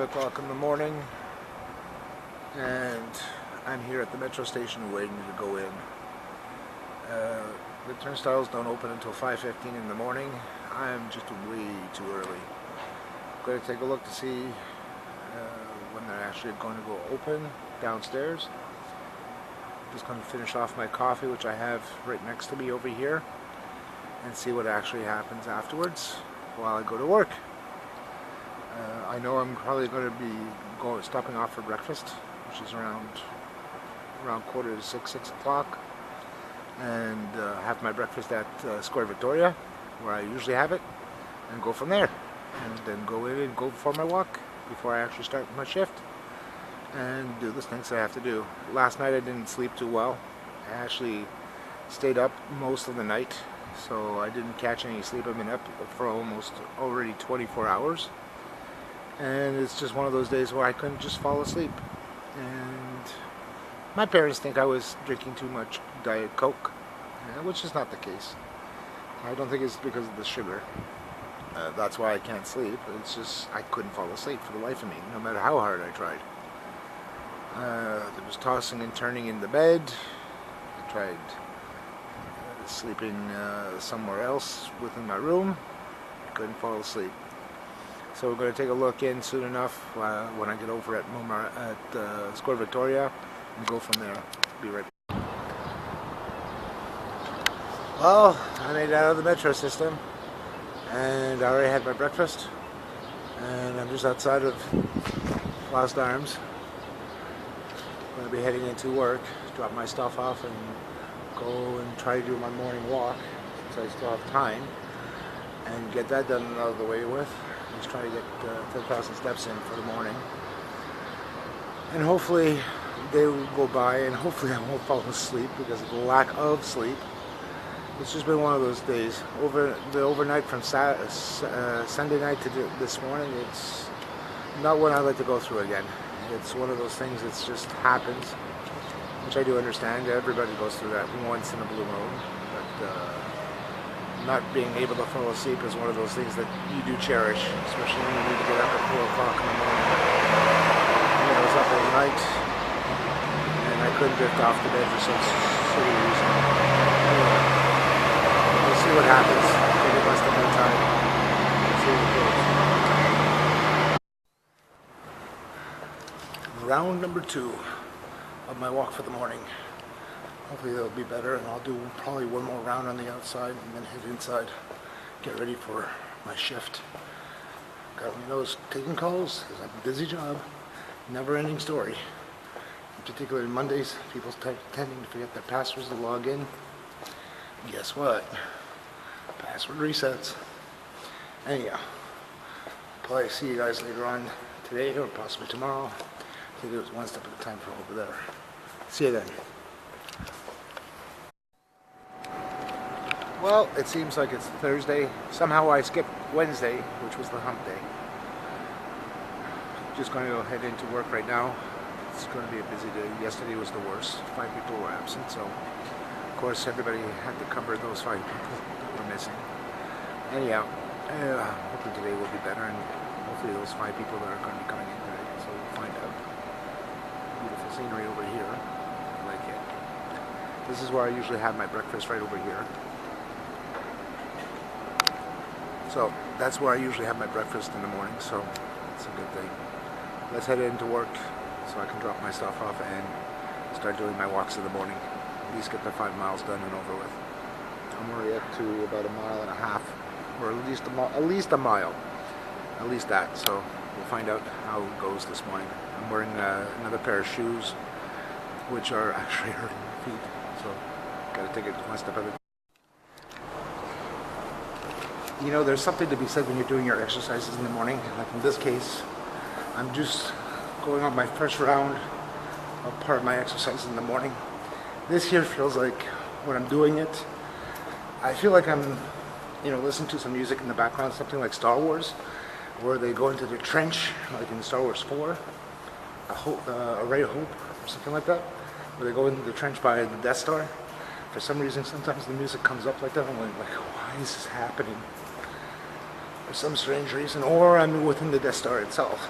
o'clock in the morning, and I'm here at the metro station waiting to go in. The turnstiles don't open until 5:15 in the morning. I'm just way too early. I'm going to take a look to see when they're actually going to go open downstairs. Just going to finish off my coffee, which I have right next to me over here, and see what actually happens afterwards while I go to work. I know I'm probably going to be stopping off for breakfast, which is around 5:45, 6 o'clock, and have my breakfast at Square Victoria, where I usually have it, and go from there, and then go in and go for my walk before I actually start my shift and do the things I have to do. Last night I didn't sleep too well. I actually stayed up most of the night, so I didn't catch any sleep. I've been up for almost already 24 hours, and it's just one of those days where I couldn't just fall asleep. And my parents think I was drinking too much Diet Coke, which is not the case. I don't think it's because of the sugar. That's why I can't sleep. It's just I couldn't fall asleep for the life of me, no matter how hard I tried. There was tossing and turning in the bed. I tried sleeping somewhere else within my room. Couldn't fall asleep. So we're going to take a look in soon enough when I get over at Square Victoria and go from there. Be right back. Well, I made it out of the metro system, and I already had my breakfast, and I'm just outside of Lost Arms. I'm going to be heading into work, drop my stuff off, and go and try to do my morning walk, since I still have time, and get that done and out of the way with. Just try to get 10,000 steps in for the morning, and hopefully they will go by, and hopefully I won't fall asleep because of the lack of sleep. It's just been one of those days. Overnight from Sunday night to this morning, it's not one I like to go through again. It's one of those things that just happens, which I do understand. Everybody goes through that once in a blue moon, but not being able to fall asleep is one of those things that you do cherish, especially when you need to get up at 4 o'clock in the morning. I was up all night, and I couldn't drift off the bed for some silly reason. Anyway, we'll see what happens. Take it less than no time. See what goes. Round number 2 of my walk for the morning. Hopefully they'll be better, and I'll do probably one more round on the outside and then head inside, get ready for my shift. God only knows, taking calls is a busy job, never-ending story. Particularly Mondays, people tending to forget their passwords to log in. Guess what? Password resets. Anyhow, probably see you guys later on today or possibly tomorrow. Take it one step at a time from over there. See you then. Well, it seems like it's Thursday. Somehow I skipped Wednesday, which was the hump day. Just going to go head into work right now. It's going to be a busy day. Yesterday was the worst. 5 people were absent, so of course everybody had to cover those 5 people that were missing. Anyhow, hopefully today will be better, and hopefully those 5 people that are going to be coming in today, so we'll find out. Beautiful scenery over here. I like it. This is where I usually have my breakfast, right over here. So that's where I usually have my breakfast in the morning, so it's a good thing. Let's head into work so I can drop my stuff off and start doing my walks in the morning. At least get the 5 miles done and over with. I'm already up to about 1.5 miles, or at least a mile. At least that, so we'll find out how it goes this morning. I'm wearing another pair of shoes, which are actually hurting my feet, so gotta take it one step at a time. You know, there's something to be said when you're doing your exercises in the morning. Like in this case, I'm just going on my first round of part of my exercises in the morning. This here feels like when I'm doing it, I feel like I'm, listening to some music in the background, something like Star Wars, where they go into the trench, like in Star Wars 4, A Ray of Hope, or something like that, where they go into the trench by the Death Star. For some reason, sometimes the music comes up like that. I'm like, why is this happening? For some strange reason, or I'm within the Death Star itself.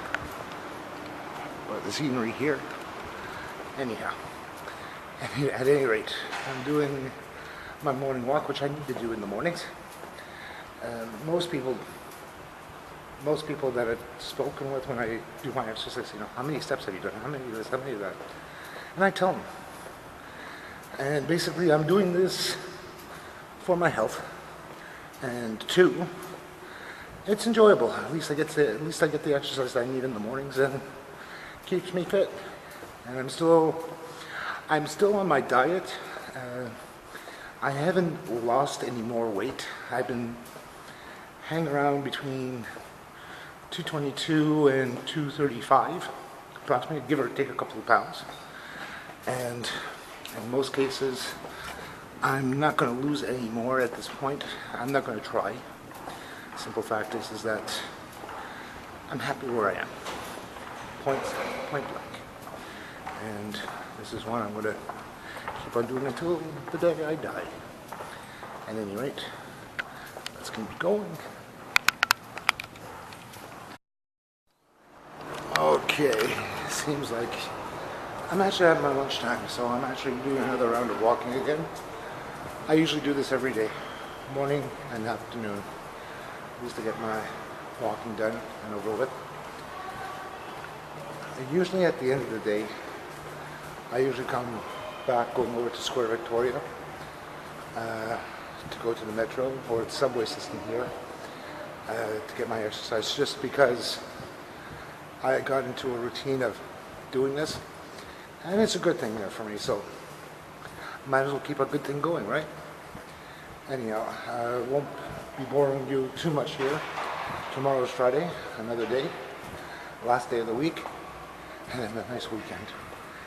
the scenery here. Anyhow, at any rate, I'm doing my morning walk, which I need to do in the mornings. Most people that I've spoken with when I do my exercise, how many steps have you done? How many of this? How many of that? And I tell them. And basically, I'm doing this for my health, and 2, it's enjoyable. At least I get the exercise I need in the mornings, and keeps me fit. And I'm still on my diet. I haven't lost any more weight. I've been hanging around between 222 and 235, approximately, give or take a couple of pounds. And in most cases, I'm not going to lose any more at this point. I'm not going to try. Simple fact is that I'm happy where I am. Point blank. And this is one I'm going to keep on doing until the day I die. At any rate, let's keep going. Okay, seems like I'm actually at my lunchtime, so I'm actually doing another round of walking again. I usually do this every day, morning and afternoon, just to get my walking done and over with. Usually at the end of the day, I usually come back going over to Square Victoria to go to the metro or the subway system here to get my exercise, just because I got into a routine of doing this, and it's a good thing there for me, so might as well keep a good thing going, right? Anyhow, I won't be boring you too much here. Tomorrow's Friday, another day, last day of the week, and then a nice weekend.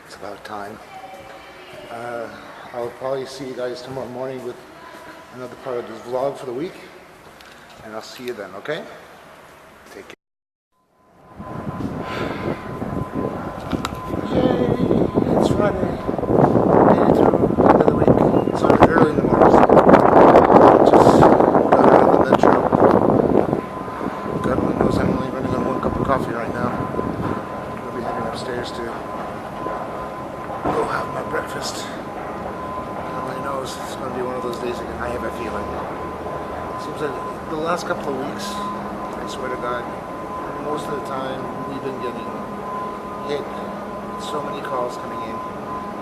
It's about time. I'll probably see you guys tomorrow morning with another part of this vlog for the week, and I'll see you then, okay? Take care. Yay! It's Friday. Made it through the end of the week. It's already early in the morning, so just got out of the metro. God only knows I'm only running on 1 cup of coffee right now. I'll be heading upstairs to go have my breakfast. God only knows it's going to be one of those days again. I have a feeling. It seems like the last couple of weeks, I swear to God, most of the time we've been getting hit with so many calls coming in,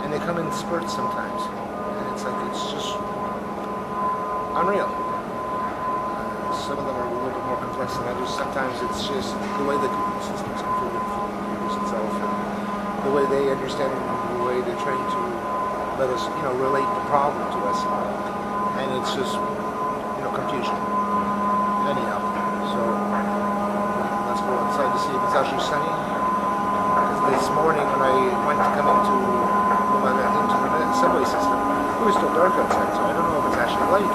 and they come in spurts sometimes, and it's like, it's just unreal. Some of them are a little bit more complex than others. Sometimes it's just the way the system's configured itself, and the way they understand it, and the way they're trying to let us, relate the problem to us, and it's just, confusion. Anyhow, so let's go outside to see if it's actually sunny. Because this morning when I went to come into the subway system, it was still dark outside, so I don't know if it's actually light.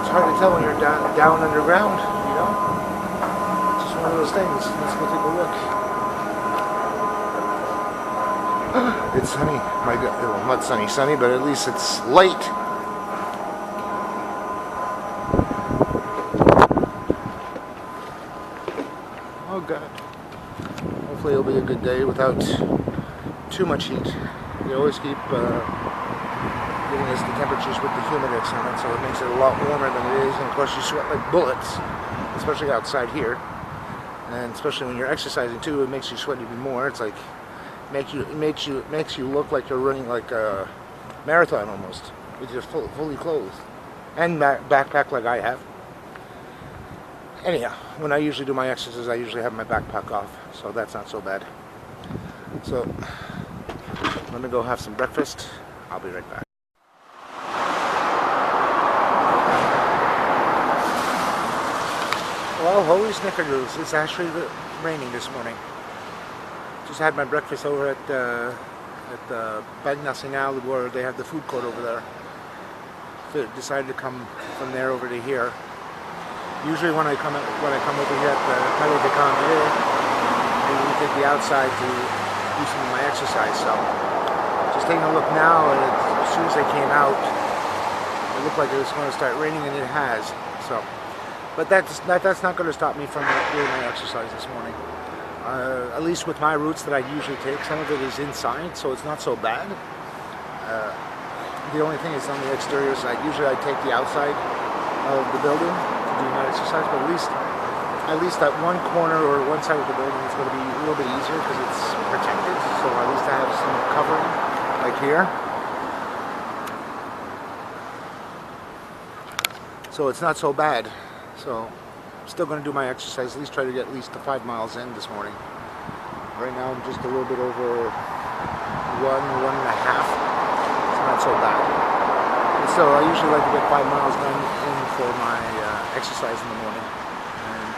It's hard to tell when you're down underground, It's just one of those things. Let's go take a look. It's sunny. My God, well, not sunny, but at least it's light. Oh God. Hopefully it'll be a good day without too much heat. They always keep giving us the temperatures with the humidex on it, so it makes it a lot warmer than it is. And of course you sweat like bullets, especially outside here. And especially when you're exercising too, it makes you sweat even more. It's like it makes you look like you're running like a marathon almost, with your fully clothed and backpack like I have. Anyhow, when I usually do my exercises, I usually have my backpack off, so that's not so bad. So, let me go have some breakfast. I'll be right back. Well, holy snickerdoodles, it's actually raining this morning. Just had my breakfast over at Bank Nacional, where they have the food court over there. So decided to come from there over to here. Usually when I come over here at the Palais de Congrès, we take the outside to do some of my exercise. So just taking a look now, and as soon as I came out, it looked like it was going to start raining, and it has. So, but that's not going to stop me from doing my exercise this morning. At least with my routes that I usually take, some of it is inside, so it's not so bad. The only thing is on the exterior side. Usually I take the outside of the building to do my exercise, but at least that one corner or one side of the building is going to be a little bit easier because it's protected. So at least I have some covering, like here. So it's not so bad. So I'm still going to do my exercise, at least try to get at least the 5 miles in this morning. Right now I'm just a little bit over 1.5. It's not so bad. And so I usually like to get 5 miles done in for my exercise in the morning, and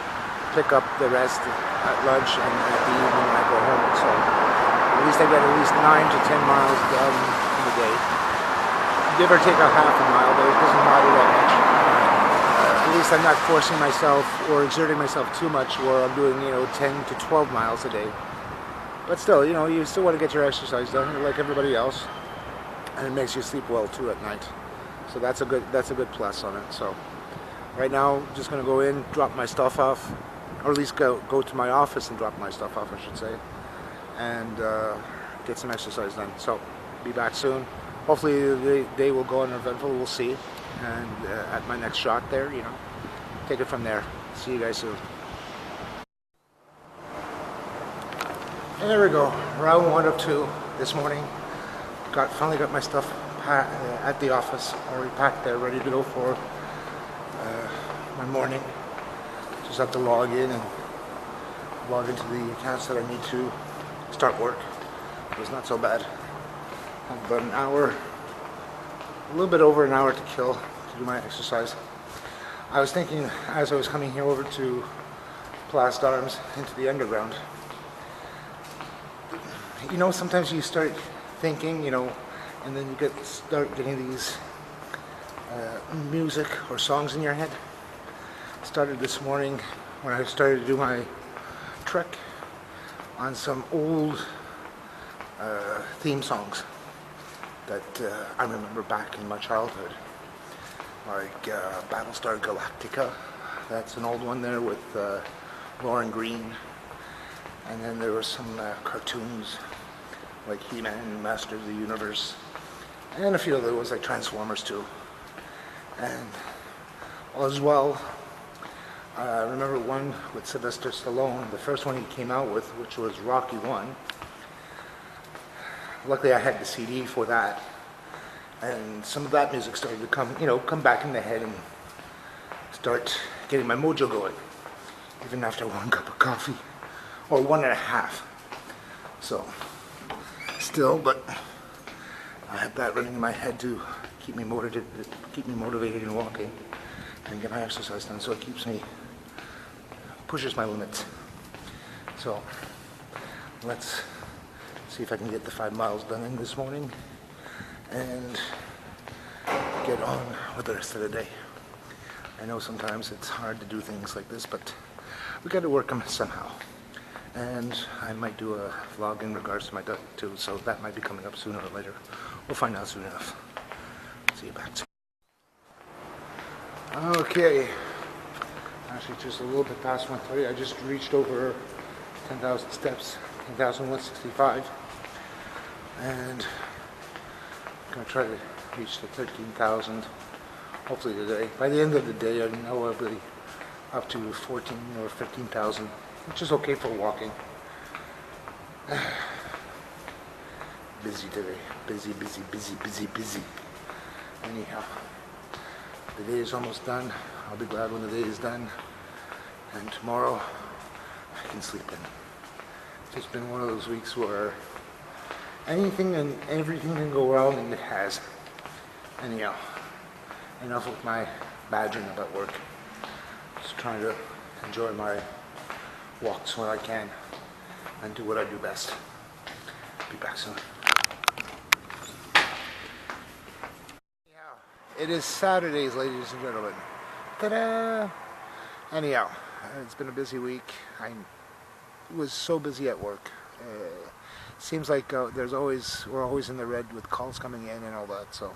pick up the rest at lunch and at the evening when I go home. So at least I get at least 9 to 10 miles done in the day. Give or take a half a mile, but it doesn't matter that much. At least I'm not forcing myself or exerting myself too much where I'm doing, 10 to 12 miles a day. But still, you still want to get your exercise done like everybody else, and it makes you sleep well too at night. So that's a good plus on it. So right now, I'm just going to go in, drop my stuff off, or at least go to my office and drop my stuff off, I should say, and get some exercise done. So be back soon. Hopefully the day will go uneventful. We'll see. And at my next shot there, take it from there. See you guys soon. And there we go. Round 1 of 2 this morning. Finally got my stuff at the office, already packed there, ready to go for my morning. Just have to log in and log into the accounts that I need to start work. It was not so bad. I have about an hour, a little bit over an hour to kill to do my exercise. I was thinking as I was coming here over to Place d'Armes into the underground, sometimes you start thinking, and then you start getting these music or songs in your head. Started this morning when I started to do my trek on some old theme songs that I remember back in my childhood, like Battlestar Galactica. That's an old one there with Lauren Green. And then there were some cartoons like He-Man and Master of the Universe, and a few other ones like Transformers too. And as well, I remember one with Sylvester Stallone, the first one he came out with, which was Rocky 1. Luckily I had the CD for that, and some of that music started to come back in the head and start getting my mojo going, even after 1 cup of coffee, or 1.5. So, still, but I have that running in my head to keep me motivated in walking and get my exercise done. So it pushes my limits. So let's see if I can get the 5 miles done in this morning and get on with the rest of the day. I know sometimes it's hard to do things like this, but we got to work them somehow. And I might do a vlog in regards to my duck too, so that might be coming up sooner or later. We'll find out soon enough. See you back soon. Okay, actually just a little bit past 1:30. I just reached over 10,000 steps, 10,165, and I'm gonna try to reach the 13,000 hopefully today. By the end of the day, I know I'll be up to 14 or 15,000, which is okay for walking. Busy today. Busy. Anyhow, the day is almost done. I'll be glad when the day is done. And tomorrow, I can sleep in. It's just been one of those weeks where anything and everything can go wrong, and it has. Anyhow, enough with my badgering about work. Just trying to enjoy my walks when I can and do what I do best. Be back soon. It is Saturdays, ladies and gentlemen. Ta-da! Anyhow, it's been a busy week. I was so busy at work. Seems like we're always in the red with calls coming in and all that. So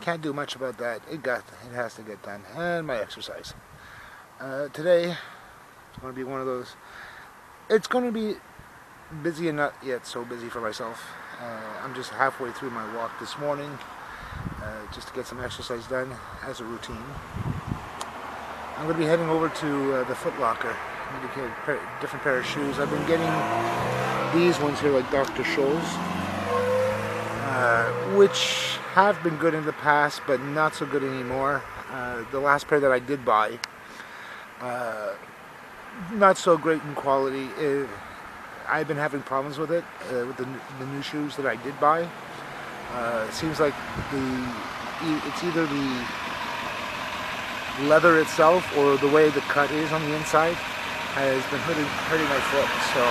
can't do much about that. It has to get done. And my exercise. Today it's going to be one of those it's going to be busy and not yet so busy for myself. I'm just halfway through my walk this morning, just to get some exercise done as a routine. I'm going to be heading over to the Foot Locker. I need to get a different pair of shoes. I've been getting these ones here, like Dr. Scholl's, which have been good in the past, but not so good anymore. The last pair that I did buy, not so great in quality. I've been having problems with it, with the new shoes that I did buy. It seems like it's either the leather itself or the way the cut is on the inside has been hurting my foot, so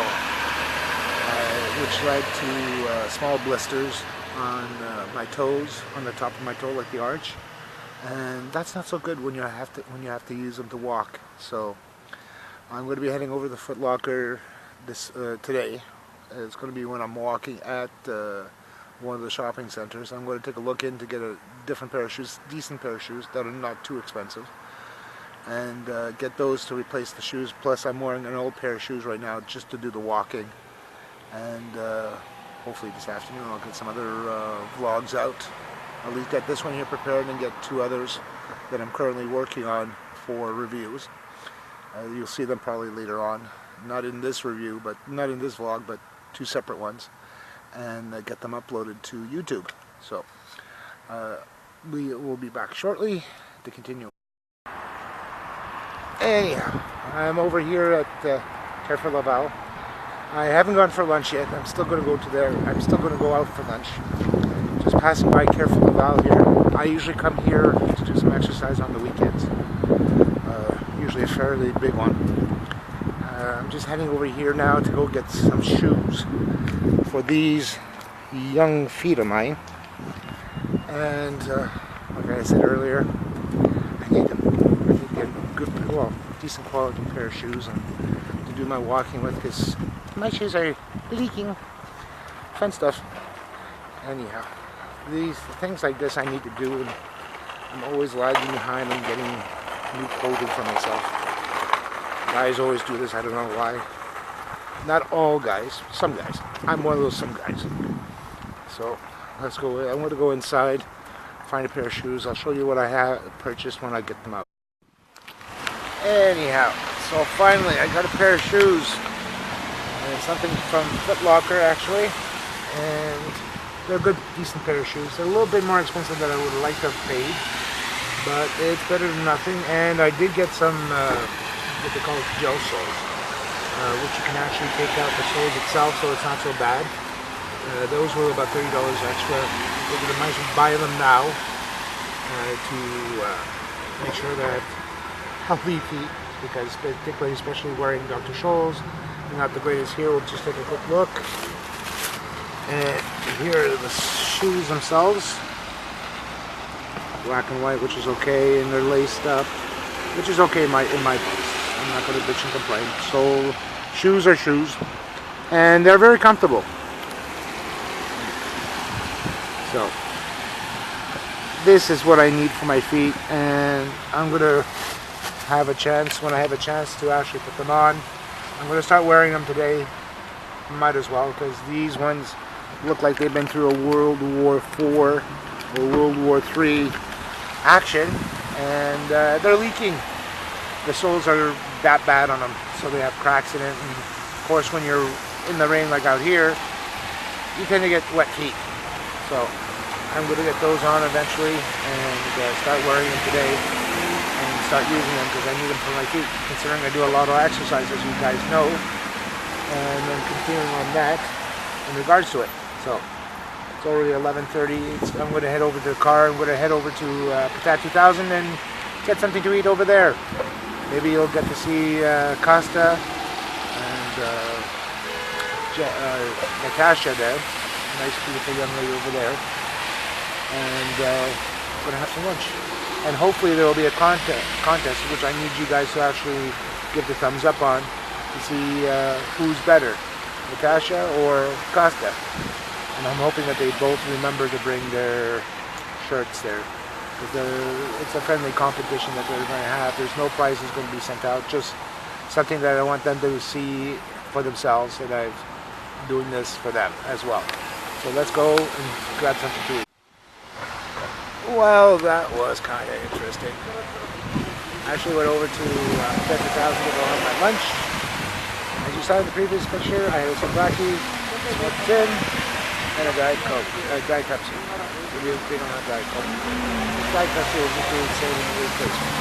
which led to small blisters on my toes, on the top of my toe, like the arch, and that's not so good when you have to use them to walk. So I'm going to be heading over to the Foot Locker today. It's going to be when I'm walking at one of the shopping centers. I'm going to take a look in to get a different pair of shoes, decent pair of shoes that are not too expensive, and get those to replace the shoes. Plus I'm wearing an old pair of shoes right now just to do the walking, and hopefully this afternoon I'll get some other vlogs out. I'll at least get this one here prepared and get two others that I'm currently working on for reviews. You'll see them probably later on, not in this review, but not in this vlog, but two separate ones, and get them uploaded to YouTube. So we will be back shortly to continue. Anyhow, I'm over here at Carrefour Laval. I haven't gone for lunch yet. I'm still going to go to there. I'm still going to go out for lunch. Just passing by Carrefour Laval here. I usually come here to do some exercise on the weekends. Usually a fairly big one. I'm just heading over here now to go get some shoes for these young feet of mine. And like I said earlier, I need to get a good, decent quality pair of shoes and to do my walking with, because my shoes are leaking. Fun stuff. Anyhow, these things like this I need to do, and I'm always lagging behind and getting new clothing for myself. Guys always do this, I don't know why. Not all guys, some guys. I'm one of those some guys. So let's go. I'm going to go inside, find a pair of shoes. I'll show you what I have purchased when I get them out. Anyhow, so finally I got a pair of shoes. And something from Foot Locker actually. And they're a good, decent pair of shoes. They're a little bit more expensive than I would like to have paid, but it's better than nothing. And I did get some what they call gel soles, which you can actually take out the soles itself, so it's not so bad. Those were about $30 extra. I might as well buy them now to make sure that healthy feet, because particularly, especially wearing Dr. Scholl's, they're not the greatest here. We'll just take a quick look. And here are the shoes themselves. Black and white, which is okay, and they're laced up, which is okay in my books. I'm not going to bitch and complain. So, shoes are shoes, and they're very comfortable. So, this is what I need for my feet, and I'm going to have a chance, when I have a chance to actually put them on, I'm going to start wearing them today. Might as well, because these ones look like they've been through a World War IV or World War III action, and they're leaking. The soles are that bad on them, so they have cracks in it, and of course when you're in the rain like out here, you tend to get wet feet. So I'm going to get those on eventually and start wearing them today and start using them, because I need them for my feet, considering I do a lot of exercise, as you guys know, and then continuing on that in regards to it. So it's already 11:30. I'm going to head over to the car. I'm going to head over to Patat 2000 and get something to eat over there. Maybe you'll get to see Costa and Natasha there. Nice, beautiful young lady over there. And I'm going to have some lunch. And hopefully there will be a contest, which I need you guys to actually give the thumbs up on, to see who's better, Natasha or Costa. And I'm hoping that they both remember to bring their shirts there, because it's a friendly competition that they're going to have. There's no prizes going to be sent out, just something that I want them to see for themselves, and I'm doing this for them as well. So let's go and grab something to eat. Well, that was kind of interesting. I actually went over to Bedford Thousand to go have my lunch. As you saw in the previous picture, I had some blackie, smoked tin, and a Diet Coke, Diet Pepsi. They don't have Diet Coke. Diet Pepsi will just do the same in the replacement.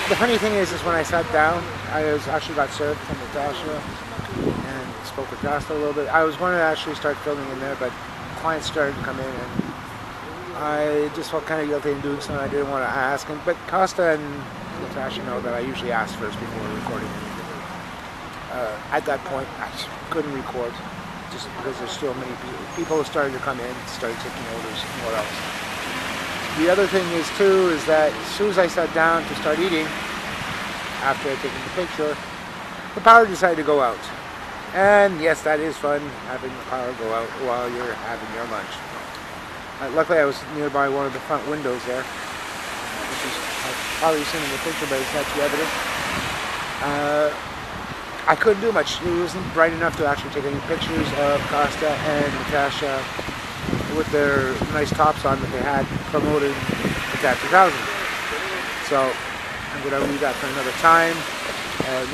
The funny thing is when I sat down, I actually got served from Natasha and spoke with Costa a little bit. I was going to actually start filming in there, but clients started to come in, and I just felt kind of guilty in doing so. I didn't want to ask, but Costa and Natasha know that I usually ask first before recording anything. At that point, I couldn't record just because there's still many people who started to come in, started taking orders, and what else. The other thing is too, is that as soon as I sat down to start eating, after I taken the picture, the power decided to go out. And yes, that is fun, having the power go out while you're having your lunch. Luckily I was nearby one of the front windows there, which is probably seen in the picture, but it's not too evident. I couldn't do much. It wasn't bright enough to actually take any pictures of Costa and Natasha with their nice tops on that they had promoting the TAB 2000. So I'm going to leave that for another time.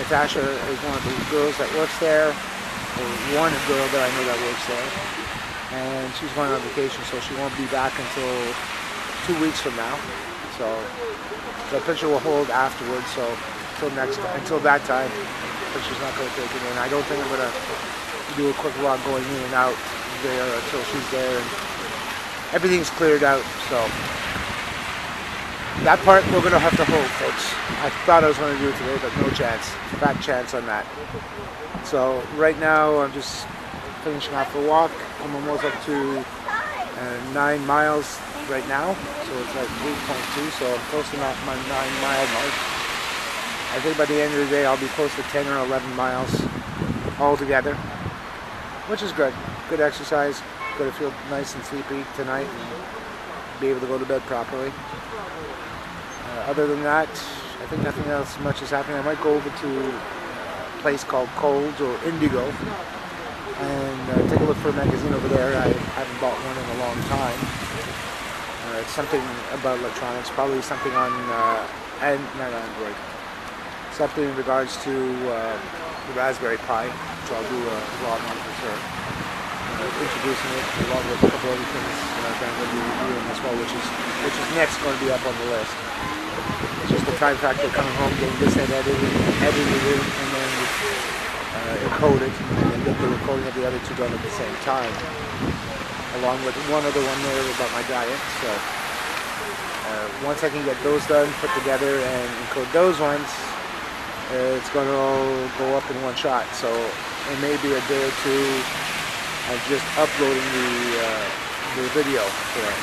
Natasha is one of the girls that works there, or one girl that I know that works there, and she's going on vacation, so she won't be back until 2 weeks from now. So the picture will hold afterwards. So until that time, the picture's not going to take it in. I don't think I'm going to do a quick vlog going in and out there until she's there and everything's cleared out. So that part we're going to have to hold, folks. I thought I was going to do it today, but no chance. Fat chance on that. So right now I'm just finishing off the walk. I'm almost up to 9 miles right now. So it's like 8.2, so I'm close to my 9-mile mark. I think by the end of the day I'll be close to 10 or 11 miles altogether, which is good. Good exercise. Going to feel nice and sleepy tonight and be able to go to bed properly. Other than that, I think nothing else much is happening. I might go over to a place called Cold or Indigo and take a look for a magazine over there. I haven't bought one in a long time. It's something about electronics, probably something on not Android. Something in regards to the Raspberry Pi, which I'll do a vlog on for sure. Introducing it along with a couple other things that I'm going to be reviewing as well, which is next going to be up on the list. It's just the time factor coming home, getting this edited in, and then encode it, and then get the recording of the other two done at the same time, along with one other one there about my diet. So once I can get those done, put together, and encode those ones, it's going to go up in one shot. So it may be a day or two of just uploading the video for it,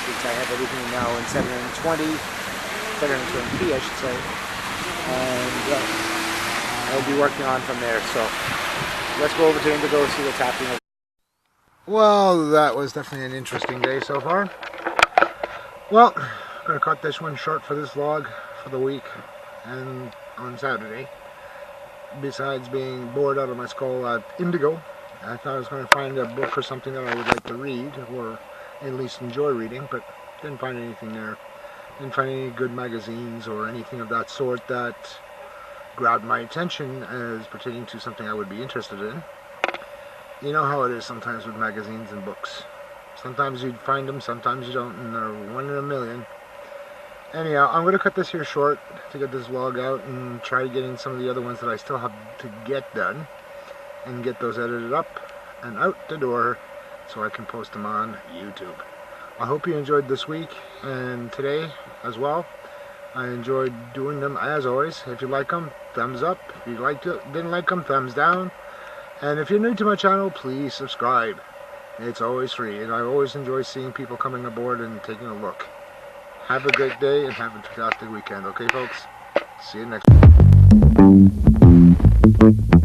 since I have everything now in 720p I should say, and I'll be working on from there. So let's go over to Indigo and see what's happening. Well, that was definitely an interesting day so far. Well, I'm going to cut this one short for this vlog for the week and on Saturday. Besides being bored out of my skull at Indigo, I thought I was going to find a book or something that I would like to read, or at least enjoy reading, but didn't find anything there. Didn't find any good magazines or anything of that sort that grabbed my attention as pertaining to something I would be interested in. You know how it is sometimes with magazines and books. Sometimes you'd find them, sometimes you don't, and they're one in a million. Anyhow, I'm going to cut this here short to get this vlog out and try getting some of the other ones that I still have to get done and get those edited up and out the door so I can post them on YouTube. I hope you enjoyed this week and today as well. I enjoyed doing them as always. If you like them, thumbs up. If you didn't like them, thumbs down. And if you're new to my channel, please subscribe. It's always free, and I always enjoy seeing people coming aboard and taking a look. Have a great day and have a fantastic weekend, okay folks? See you next time.